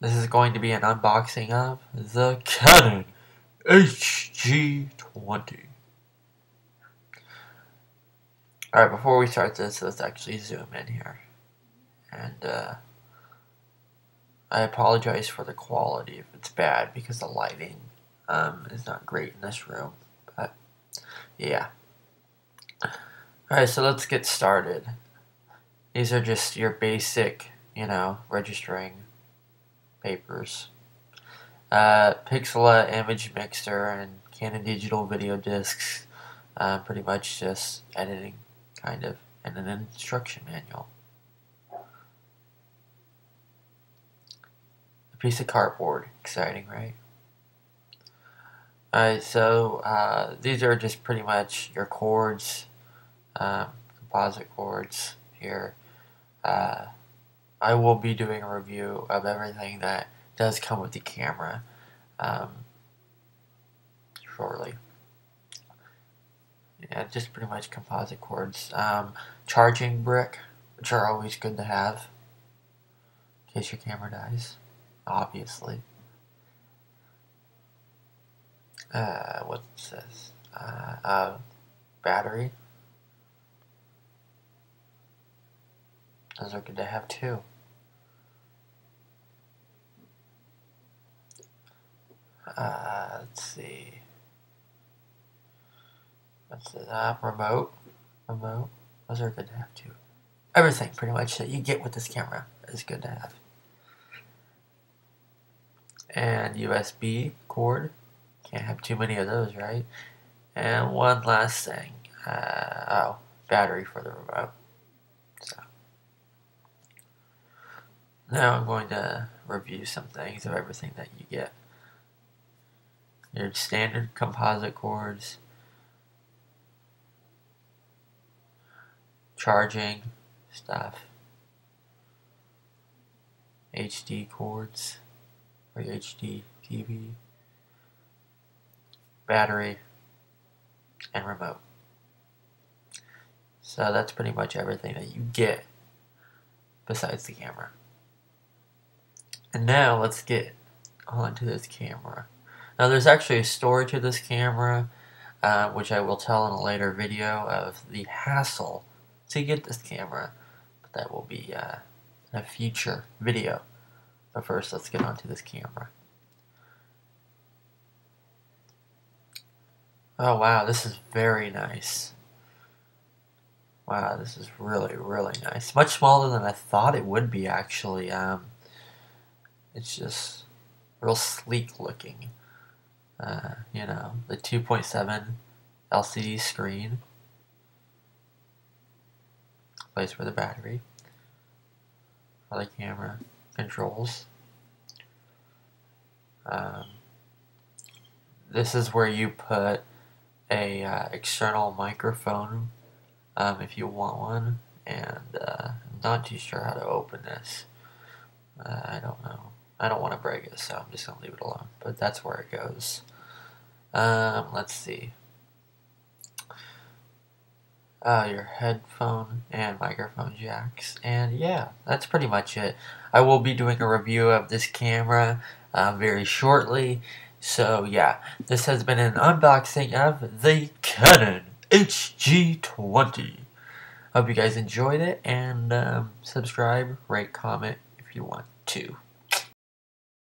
This is going to be an unboxing of the Canon Hg20. Alright, before we start this, let's actually zoom in here. And I apologize for the quality if it's bad because the lighting is not great in this room. But yeah. Alright, so let's get started. These are just your basic, registering papers. Pixel image mixer and Canon digital video discs. Pretty much just editing, kind of, and an instruction manual. A piece of cardboard. Exciting, right? Alright, so these are just pretty much your cords, composite cords here. I will be doing a review of everything that does come with the camera shortly. Yeah, just pretty much composite cords. Charging brick, which are always good to have in case your camera dies, obviously. What's this? Battery. Those are good to have too. Let's see. What's it? Remote. Those are good to have too. Everything pretty much that you get with this camera is good to have. And USB cord. Can't have too many of those, right? And one last thing. Battery for the remote. So now I'm going to review some things of everything that you get. Your standard composite cords, charging stuff, HD cords for your HD TV, battery, and remote. So that's pretty much everything that you get besides the camera. And now let's get onto this camera. Now there's actually a story to this camera, which I will tell in a later video of the hassle to get this camera, but that will be in a future video. But first, let's get onto this camera. Oh wow, this is very nice. Wow, this is really, really nice. Much smaller than I thought it would be, actually. It's just real sleek looking. The 2.7 LCD screen. Place for the battery. For the camera controls. This is where you put a external microphone if you want one, and I'm not too sure how to open this. I don't know. I don't want to break it, so I'm just going to leave it alone. But that's where it goes. Let's see. Your headphone and microphone jacks. And yeah, that's pretty much it. I will be doing a review of this camera very shortly. So yeah, this has been an unboxing of the Canon Hg20. Hope you guys enjoyed it, and subscribe, rate, comment if you want to.